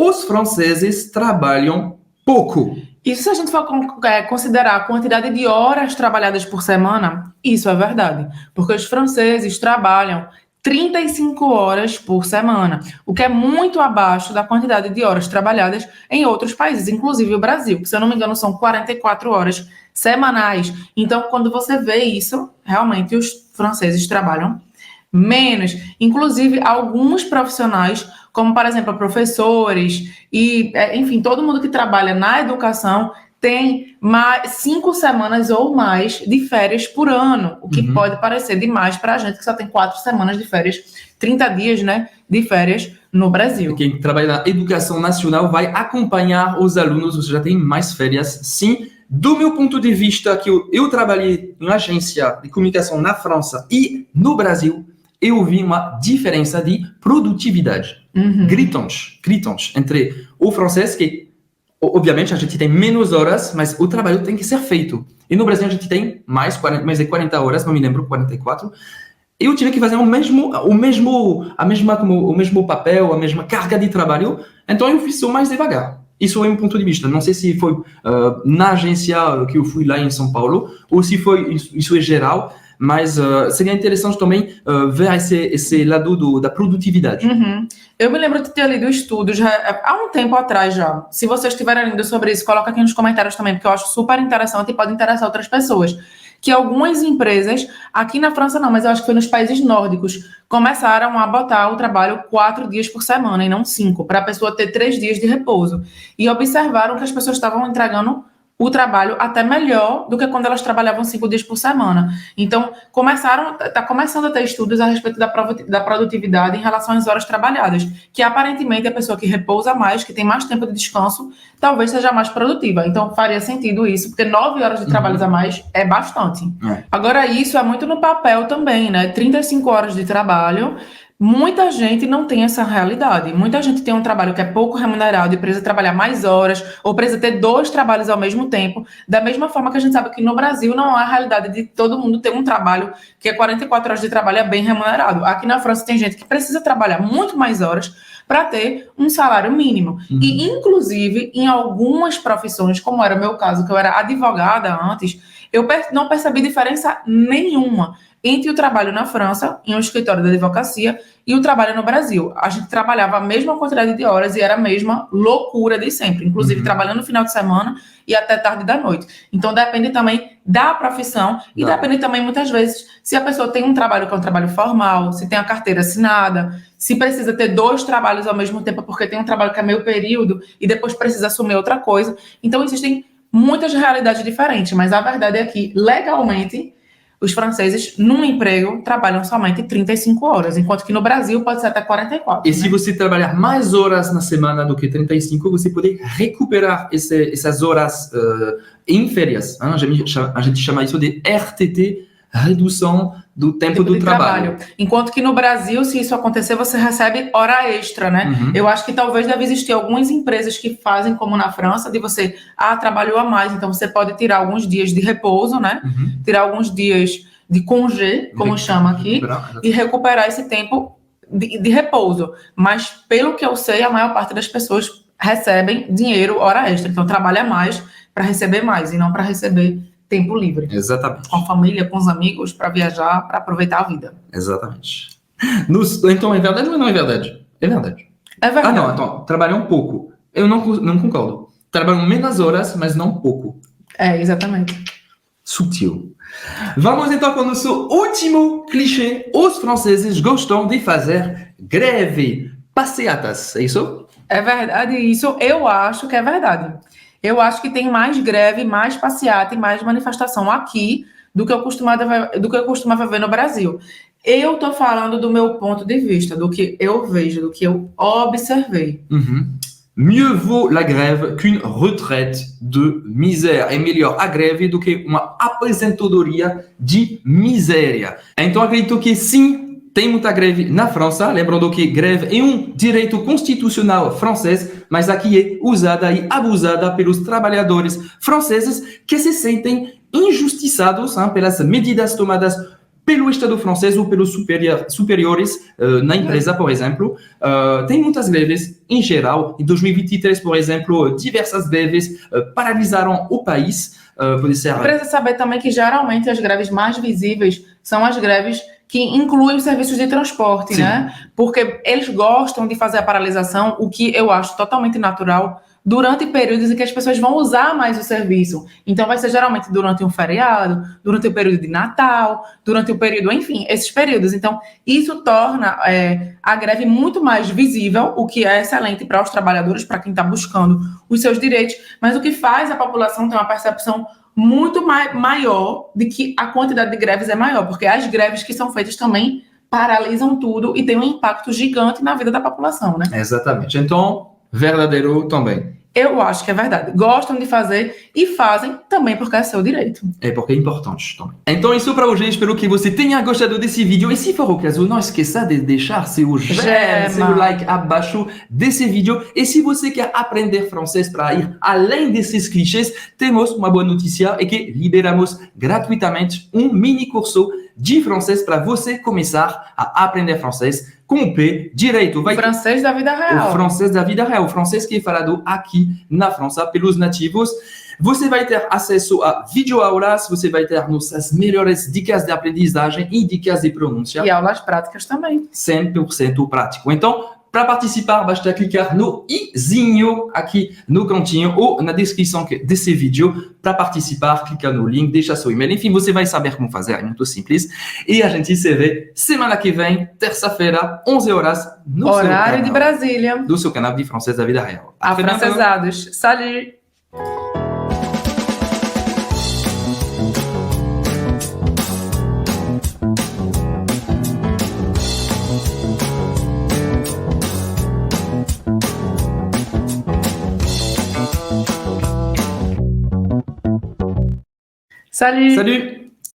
os franceses trabalham pouco. Isso, se a gente for considerar a quantidade de horas trabalhadas por semana, isso é verdade. Porque os franceses trabalham 35 horas por semana, o que é muito abaixo da quantidade de horas trabalhadas em outros países, inclusive o Brasil, que, se eu não me engano, são 44 horas semanais. Então, quando você vê isso, realmente os franceses trabalham menos. Inclusive, alguns profissionais, como, por exemplo, professores e, enfim, todo mundo que trabalha na educação tem 5 semanas ou mais de férias por ano, o que pode parecer demais para a gente que só tem 4 semanas de férias, 30 dias, né, de férias no Brasil. Quem trabalha na educação nacional vai acompanhar os alunos, ou seja, tem mais férias, sim. Do meu ponto de vista, que eu trabalhei em agência de comunicação na França e no Brasil, eu vi uma diferença de produtividade. Gritante entre o francês, que obviamente a gente tem menos horas, mas o trabalho tem que ser feito. E no Brasil a gente tem mais de 40 horas, não me lembro, 44. Eu tive que fazer o mesmo papel, a mesma carga de trabalho, então eu fiz só mais devagar. Isso é um ponto de vista. Não sei se foi na agência que eu fui lá em São Paulo, ou se foi isso é geral, mas seria interessante também ver esse lado da produtividade. Eu me lembro de ter lido estudos há um tempo atrás já. Se vocês estiverem lendo sobre isso, coloca aqui nos comentários também, porque eu acho super interessante e pode interessar outras pessoas. Que algumas empresas, aqui na França não, mas eu acho que foi nos países nórdicos, começaram a botar o trabalho 4 dias por semana e não 5, para a pessoa ter 3 dias de repouso. E observaram que as pessoas estavam entregando o trabalho até melhor do que quando elas trabalhavam 5 dias por semana. Então, está começando a ter estudos a respeito da produtividade em relação às horas trabalhadas, que aparentemente a pessoa que repousa mais, que tem mais tempo de descanso, talvez seja mais produtiva. Então, faria sentido isso, porque 9 horas de trabalho a mais é bastante. Agora, isso é muito no papel também, né? 35 horas de trabalho. Muita gente não tem essa realidade. Muita gente tem um trabalho que é pouco remunerado e precisa trabalhar mais horas, ou precisa ter 2 trabalhos ao mesmo tempo. Da mesma forma que a gente sabe que no Brasil não há a realidade de todo mundo ter um trabalho que é 44 horas de trabalho é bem remunerado. Aqui na França tem gente que precisa trabalhar muito mais horas para ter um salário mínimo. E, inclusive, em algumas profissões, como era o meu caso, que eu era advogada antes, eu não percebi diferença nenhuma entre o trabalho na França, em um escritório de advocacia, e o trabalho no Brasil. A gente trabalhava a mesma quantidade de horas e era a mesma loucura de sempre, inclusive trabalhando no final de semana e até tarde da noite. Então, depende também da profissão e depende também, muitas vezes, se a pessoa tem um trabalho que é um trabalho formal, se tem a carteira assinada, se precisa ter 2 trabalhos ao mesmo tempo porque tem um trabalho que é meio período e depois precisa assumir outra coisa. Então, existem muitas realidades diferentes, mas a verdade é que, legalmente, os franceses, num emprego, trabalham somente 35 horas, enquanto que no Brasil pode ser até 44. E se você trabalhar mais horas na semana do que 35, você pode recuperar essas horas em férias. A gente chama isso de RTT, redução do tempo do trabalho. Enquanto que no Brasil, se isso acontecer, você recebe hora extra, né? Eu acho que talvez deve existir algumas empresas que fazem, como na França, de você, trabalhou a mais, então você pode tirar alguns dias de repouso, né? Tirar alguns dias de congé, como chama aqui, e recuperar esse tempo de repouso. Mas, pelo que eu sei, a maior parte das pessoas recebem dinheiro hora extra, então trabalha mais para receber mais e não para receber tempo livre. Exatamente. Com a família, com os amigos, para viajar, para aproveitar a vida. Exatamente. Então, é verdade ou não é verdade? É verdade. É verdade. Então, trabalhar um pouco. Eu não concordo. Trabalham menos horas, mas não pouco. Exatamente. Sutil. Vamos então com o nosso último clichê. Os franceses gostam de fazer greve. Passeatas, é isso? É verdade isso. Eu acho que é verdade. Eu acho que tem mais greve, mais passeata e mais manifestação aqui do que eu costumava ver no Brasil. Eu estou falando do meu ponto de vista, do que eu vejo, do que eu observei. Mieux vaut la grève qu'une retraite de misère. É melhor a greve do que uma aposentadoria de miséria. Então, acredito que sim, tem muita greve na França, lembrando que greve é um direito constitucional francês, mas aqui é usada e abusada pelos trabalhadores franceses que se sentem injustiçados pelas medidas tomadas pelo Estado francês ou pelos superiores na empresa, por exemplo. Tem muitas greves em geral. Em 2023, por exemplo, diversas greves paralisaram o país. Pode ser... Precisa saber também que geralmente as greves mais visíveis são as greves que incluem os serviços de transporte, né? Porque eles gostam de fazer a paralisação, o que eu acho totalmente natural, durante períodos em que as pessoas vão usar mais o serviço. Então, vai ser geralmente durante um feriado, durante o período de Natal, durante o período, enfim, esses períodos. Então, isso torna a greve muito mais visível, o que é excelente para os trabalhadores, para quem está buscando os seus direitos, mas o que faz a população ter uma percepção muito maior de que a quantidade de greves é maior, porque as greves que são feitas também paralisam tudo e tem um impacto gigante na vida da população, né? Exatamente. Então, verdadeiro também. Eu acho que é verdade. Gostam de fazer e fazem também porque é seu direito. É porque é importante também. Então, isso para hoje. Espero que você tenha gostado desse vídeo. E se for o caso, não esqueça de deixar seu joinha, seu like abaixo desse vídeo. E se você quer aprender francês para ir além desses clichês, temos uma boa notícia: é que liberamos gratuitamente um mini curso de francês para você começar a aprender francês com o pé direito. O francês da vida real. O francês da vida real. O francês que é falado aqui na França pelos nativos. Você vai ter acesso a videoaulas, você vai ter nossas melhores dicas de aprendizagem e dicas de pronúncia. E aulas práticas também. 100% prático. Então, para participar, basta clicar no izinho aqui no cantinho ou na descrição desse vídeo. Para participar, clica no link, deixa seu e-mail. Enfim, você vai saber como fazer, é muito simples. E a gente se vê semana que vem, terça-feira, 11 horas, no horário de Brasília. Do seu canal de Francês da Vida Real. Afrancesados. Salut! Salut! Salut!